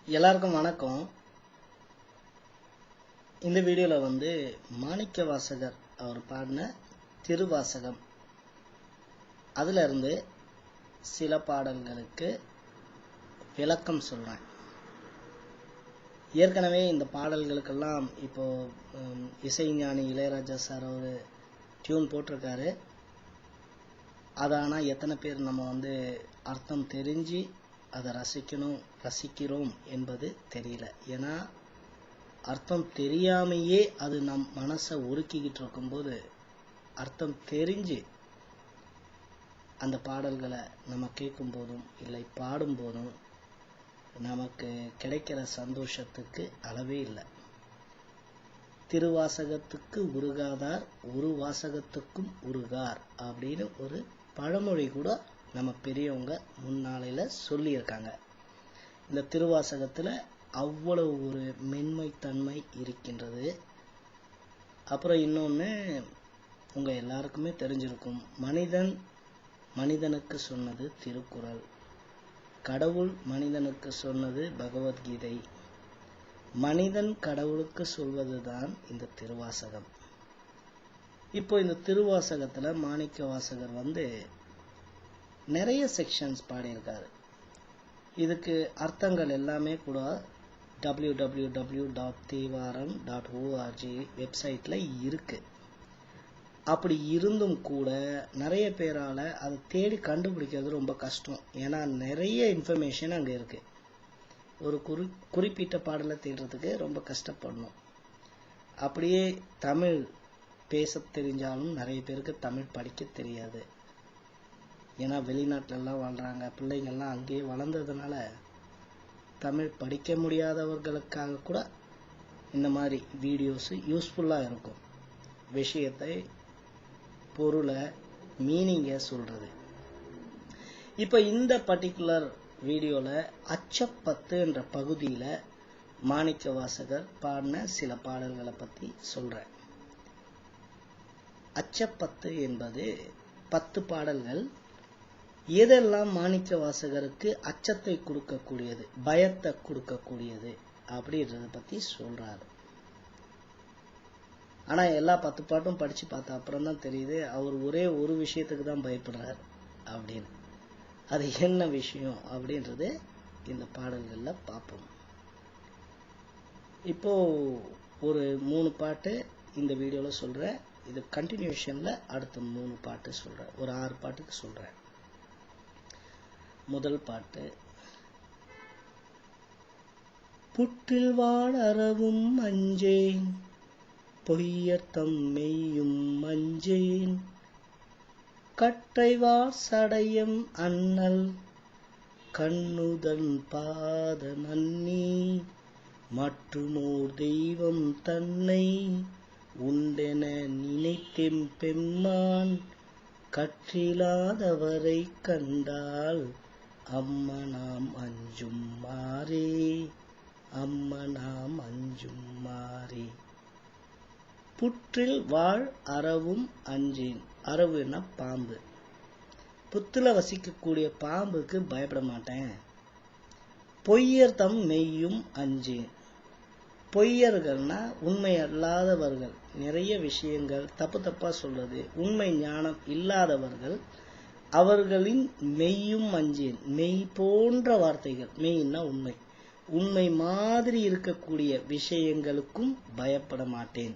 எல்லாருக்கும் வணக்கம். இந்த வீடியோவில் மாணிக்கவாசகர் அவர் பாடின திருவாசகம் அதுல இருந்து சில பாடல்களுக்கு விளக்கம் சொல்றேன். ஏற்கனவே இந்த பாடல்களுக்கெல்லாம் இப்போ இசைஞானி இளையராஜா சார் ஒரு டியூன் போட்டிருக்காரு. ஆனால் எத்தனை பேர் நம்ம அர்த்தம் தெரிஞ்சு அதை ரசிக்கிறோம் என்பது தெரியல. ஏன்னா அர்த்தம் தெரியாமையே அது நம் மனசை உருக்கிக்கிட்டு இருக்கும்போது அர்த்தம் தெரிஞ்சு அந்த பாடல்களை நம்ம கேட்கும் போதும் இல்லை பாடும் போதும் நமக்கு கிடைக்கிற சந்தோஷத்துக்கு அளவே இல்லை. திருவாசகத்துக்கு உருகாதார் ஒரு வாசகத்துக்கும் உருகார் அப்படின்னு ஒரு பழமொழி கூட நம்ம பெரியவங்க முன்னாளையில சொல்லியிருக்காங்க. இந்த திருவாசகத்துல அவ்வளவு ஒரு மென்மைத்தன்மை இருக்கின்றது. அப்புறம் இன்னொன்று உங்க எல்லாருக்குமே தெரிஞ்சிருக்கும், மனிதனுக்கு சொன்னது திருக்குறள், கடவுள் மனிதனுக்கு சொன்னது பகவத்கீதை, மனிதன் கடவுளுக்கு சொல்வதுதான் இந்த திருவாசகம். இப்போ இந்த திருவாசகத்துல மாணிக்கவாசகர் நிறைய செக்ஷன்ஸ் பாடியிருக்காரு. இதுக்கு அர்த்தங்கள் எல்லாமே கூட www.thevaram.org வெப்சைட்ல இருக்கு. அப்படி இருந்தும் கூட நிறைய பேரால அதை தேடி கண்டுபிடிக்கிறது ரொம்ப கஷ்டம். ஏன்னா நிறைய இன்ஃபர்மேஷன் அங்க இருக்கு. ஒரு குறிப்பிட்ட பாடலை தேடுறதுக்கு ரொம்ப கஷ்டப்படணும். அப்படியே தமிழ் பேச தெரிஞ்சாலும் நிறைய பேருக்கு தமிழ் படிக்க தெரியாது. ஏன்னா வெளிநாட்டிலெல்லாம் வாழ்றாங்க, பிள்ளைங்கள்லாம் அங்கேயே வளர்ந்ததுனால தமிழ் படிக்க முடியாதவர்களுக்காக கூட இந்த மாதிரி வீடியோஸ் யூஸ்ஃபுல்லாக இருக்கும். விஷயத்தை, பொருளை, மீனிங்கை சொல்றது. இப்போ இந்த பர்டிகுலர் வீடியோவில் அச்சப்பத்துன்ற பகுதியில் மாணிக்கவாசகர் பாடின சில பாடல்களை பற்றி சொல்கிறேன். அச்சப்பத்து என்பது 10 பாடல்கள். எதெல்லாம் மாணிக்கவாசகருக்கு அச்சத்தை கொடுக்கக்கூடியது, பயத்தை கொடுக்கக்கூடியது அப்படின்றத பற்றி சொல்றாரு. ஆனா எல்லா 10 பாட்டும் படிச்சு பார்த்த அப்புறம் தான் தெரியுது அவர் ஒரே ஒரு விஷயத்துக்கு தான் பயப்படுறாரு அப்படின்னு. அது என்ன விஷயம் அப்படின்றது இந்த பாடல்கள்ல பார்ப்போம். இப்போ ஒரு 3 பாட்டு இந்த வீடியோல சொல்றேன். இது கண்டினியூஷன்ல அடுத்த 3 பாட்டு சொல்றேன். ஒரு 6 பாட்டுக்கு சொல்றேன். முதல் பாட்டு. புற்றில் வாழ் அறவும் அஞ்சேன், பொய்யர்த்தம் மெய்யும் அஞ்சேன், கற்றைவார் சடையம் அண்ணல் கண்ணுதன் பாத நன்னி, மற்றுமோர் தெய்வம் தன்னை உண்டென நினைத்தெம் பெம்மான், கற்றிலாதவரை கண்டால் அம்மனாம் அஞ்சும் மாறே, அம்மனாம் அஞ்சும் மாறே. புற்றில் வாழ் அறவும் அஞ்சேன். அறவுன்னா பாம்பு. புத்துல வசிக்கக்கூடிய பாம்புக்கு பயப்பட மாட்டேன். பொய்யர்த்தம் மெய்யும் அஞ்சேன். பொய்யர்கள்னா உண்மை அல்லாதவர்கள், நிறைய விஷயங்கள் தப்பா சொல்றது, உண்மை ஞானம் இல்லாதவர்கள், அவர்களின் மெய்யும் அஞ்சேன். மெய் போன்ற வார்த்தைகள், மெய்னா உண்மை, உண்மை மாதிரி இருக்கக்கூடிய விஷயங்களுக்கும் பயப்பட மாட்டேன்.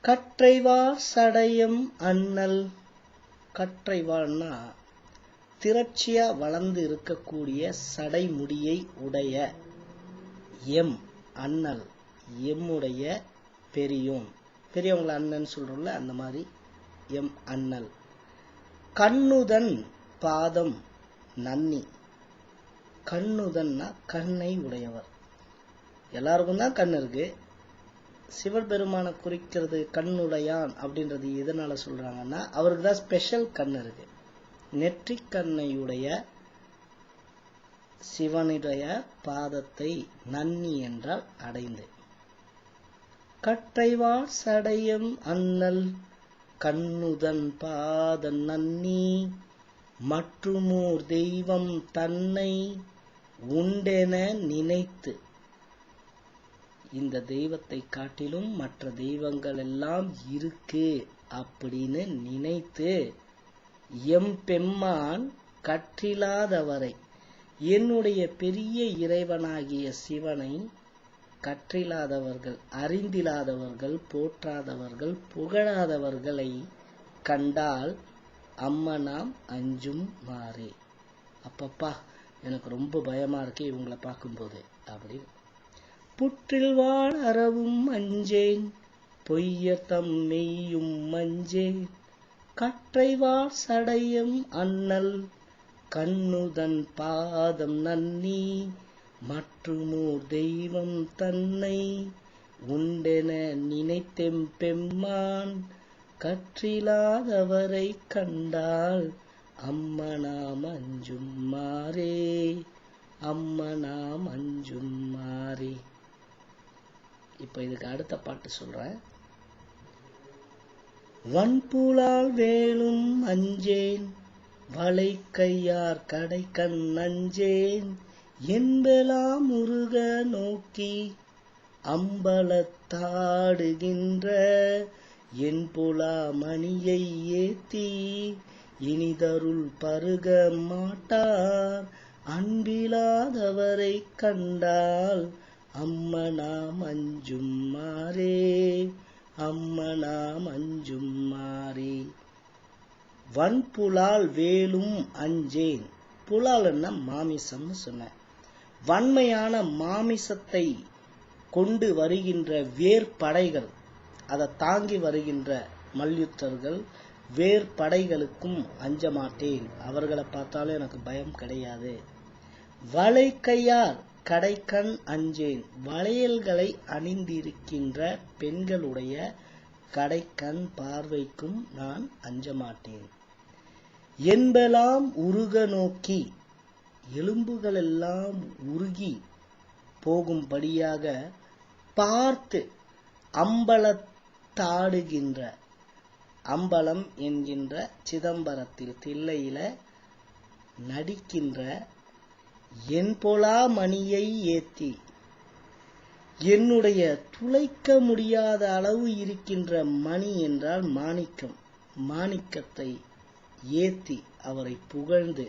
கற்றைவார் சடையம் அண்ணல். கற்றைவாள்னா திரட்சியா வளர்ந்து இருக்கக்கூடிய சடைமுடியை உடைய, எம் அண்ணல் எம்முடைய பெரியோன். பெரியவங்களை அண்ணன் சொல்றோம்ல, அந்த மாதிரி எம் அண்ணல். கண்ணுதன் பாதம் நன்னி. கண்ணுதன்னா கண்ணை உடையவர். எல்லாருக்கும் தான் கண் இருக்கு. சிவபெருமான குறிக்கிறது கண்ணுடையான் அப்படின்றது எதனால சொல்றாங்கன்னா, அவருக்கு தான் ஸ்பெஷல் கண் இருக்கு. நெற்றிக் கண்ணையுடைய சிவனுடைய பாதத்தை நன்னி என்றால் அடைந்து. கற்றைவார் சடையம் அண்ணல் கண்ணுதன் பாத நன்னி, மற்றுமோர் தெய்வம் தன்னை உண்டென நினைத்து, இந்த தெய்வத்தை காட்டிலும் மற்ற தெய்வங்கள் எல்லாம் இருக்கு அப்படின்னு நினைத்து, எம்பெம்மான் கற்றிலாதவரை, என்னுடைய பெரிய இறைவனாகிய சிவனை கற்றிலாதவர்கள், அறிந்திலாதவர்கள், போற்றாதவர்கள், புகழாதவர்களை கண்டால் அம்மனாம் அஞ்சும் மாறே. அப்பப்பா எனக்கு ரொம்ப பயமா இருக்கு இவங்களை பார்க்கும்போது அப்படின்னு. புற்றில் வாழ் அறவும் அஞ்சேன், பொய்யத்தம் மெய்யும் அஞ்சேன், கற்றை வாழ் சடையம் அண்ணல் கண்ணுதன் பாதம் நன்னி, மற்றுமோர் தெய்வம் தன்னை உண்டென நினைத்தெம்பெம்மான் கற்றிலாதவரை கண்டால் அம்மனாம் அஞ்சும் மாறே, அம்மனாம் அஞ்சும் மாறே. இப்ப இதுக்கு அடுத்த பாட்டு சொல்றேன். வன்புலால் வேலும் அஞ்சேன், வளை கையார் கடை கண் அஞ்சேன், என்பெலாம் முருக நோக்கி அம்பலத்தாடுகின்ற என் புலா மணியை ஏத்தி, இனிதருள் பருக மாட்டார் அன்பிலாதவரை கண்டால் அம்மனாம் அஞ்சும் மாறே, அம்மனாம் அஞ்சும் மாறே. வன்புலால் வேலும் அஞ்சேன். புலால்னா மாமிசம்னு சொன்னேன். வன்மையான மாமிசத்தை கொண்டு வருகின்ற வேற்படைகள், அதை தாங்கி வருகின்ற மல்யுத்தர்கள், வேற்படைகளுக்கும் அஞ்ச மாட்டேன். அவர்களை பார்த்தாலும் எனக்கு பயம் கிடையாது. வளை கையார் கடைக்கண் அஞ்சேன். வளையல்களை அணிந்திருக்கின்ற பெண்களுடைய கடைக்கண் பார்வைக்கும் நான் அஞ்ச மாட்டேன். என்பெல்லாம் உருக நோக்கி, எலும்புகள் எல்லாம் உருகி போகும்படியாக பார்த்து அம்பலத்தாடுகின்ற, அம்பலம் என்கின்ற சிதம்பரத்தில் தில்லையில நடிக்கின்ற என் பொலா மணியை ஏத்தி, என்னுடைய துளைக்க முடியாத அளவு இருக்கின்ற மணி என்றால் மாணிக்கம், மாணிக்கத்தை ஏத்தி அவரை புகழ்ந்து,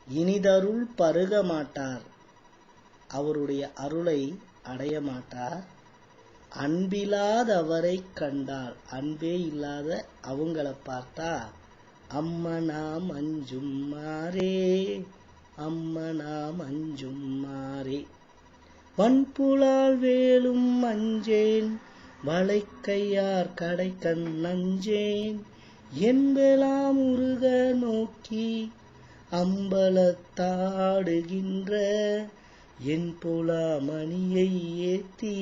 இனிதருள் பருக மாட்டார், அவருடைய அருளை அடைய மாட்டார், அன்பில்லாதவரை கண்டால், அன்பே இல்லாத அவங்கள பார்த்தா அம்மனாம் அஞ்சும் மாறே, அம்மனாம் அஞ்சும் மாறே. வன்புலால் வேலும் அஞ்சேன், வளை கையார் கடை கண் அஞ்சேன், என்பெலாம் உருக நோக்கி அம்பலத்தாடுகின்ற என் புலா மணியை ஏத்தி,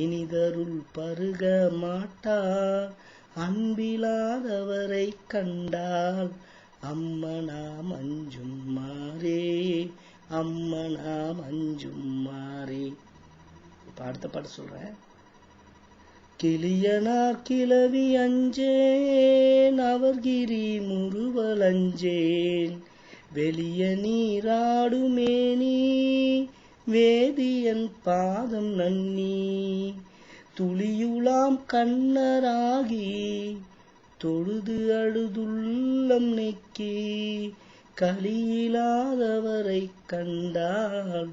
இனிதருள் பருக மாட்டார் அன்பிலாதவரை கண்டால் அம்மனாம் அஞ்சும் மாறே, அம்மனாம் அஞ்சும் மாறே. இப்ப அடுத்த பாட்டு சொல்றேன். கிளியனார் கிளவி அஞ்சேன், அவர்கிரி முறுவல் அஞ்சேன், வெளிய நீராடுமேனி வேதியன் பாதம் நன்னி, துளியுலாம் கண்ணராகி தொழுது அழுதுள்ளம் நெக்கி, கலியிலாதவரை கண்டால்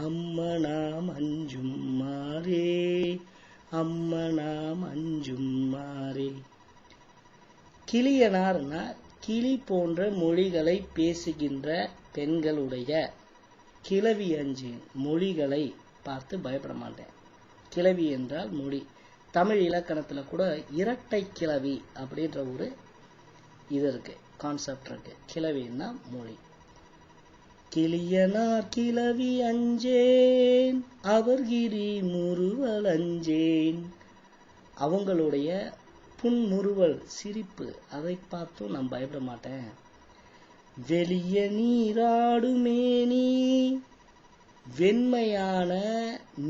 அம்மனாம் அஞ்சும் மாறே, அம்மனாம் அஞ்சும் மாறே. கிளியனார்னா கிளி போன்ற மொழிகளை பேசுகின்ற பெண்களுடைய கிளவி அஞ்சேன், மொழிகளை பார்த்து பயப்பட மாட்டேன். கிளவி என்றால் மொழி. தமிழ் இலக்கணத்துல கூட இரட்டை கிளவி அப்படின்ற ஒரு இது இருக்கு, கான்செப்ட் இருக்கு. கிளவின்னா மொழி. கிளியனார் கிளவி அஞ்சேன், அவர்கிரி முறுவல் அஞ்சேன், அவங்களுடைய புன்முறுவல் சிரிப்பு, அதை பார்த்தும் நான் பயப்பட மாட்டேன். வெளிய நீராடும் மேனி, வெண்மையான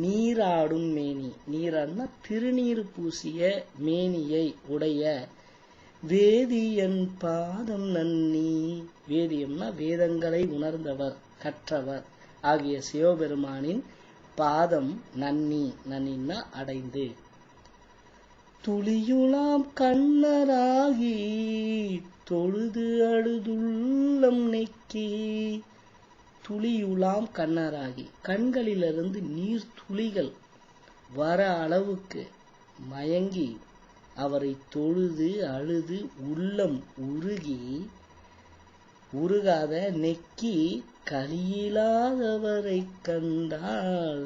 நீராடும் மேனி, நீராடுனா திருநீர் பூசிய மேனியை உடைய வேதியன் பாதம் நன்னி, வேதியம்னா வேதங்களை உணர்ந்தவர், கற்றவர், ஆகிய சிவபெருமானின் பாதம் நன்னின்னா அடைந்து. துளியுலாம் கண்ணராகி தொழுது அழுதுள்ளம் நெக்கி. துளியுலாம் கண்ணராகி, கண்களிலிருந்து நீர் துளிகள் வர அளவுக்கு மயங்கி அவரை தொழுது அழுது உள்ளம் உருகாத நெக்கி களியிலாதவரை கண்டால்.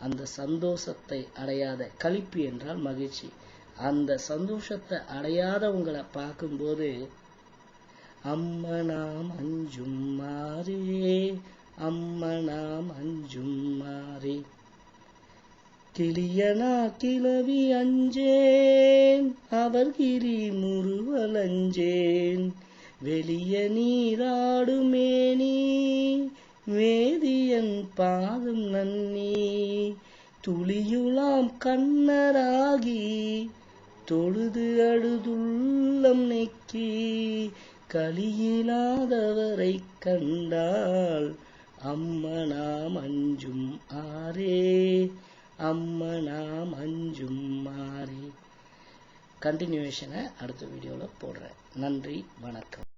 அந்த சந்தோஷத்தை அடையாத, களிப்பு என்றால் மகிழ்ச்சி, அந்த சந்தோஷத்தை அடையாதவங்களை பார்க்கும்போது அம்மனாம் அஞ்சும் மாறே, அம்மனாம் அஞ்சும் மாறே. கிளியனா கிளவி அஞ்சேன், அவர் கிரி முறுவல் அஞ்சேன். வெளிய நீராடுமேனி வேதியன் பாதம் நன்னி. துளியுலாம் கண்ணராகி தொழுது அழுதுள்ளம் நெக்கி களியிலாதவரை கண்டால். அம்மனாம் அஞ்சும் ஆரே, அம்மனாம் அஞ்சும் மாறே. கண்டினியூவேஷனை அடுத்த வீடியோவில் போடுறேன். நன்றி, வணக்கம்.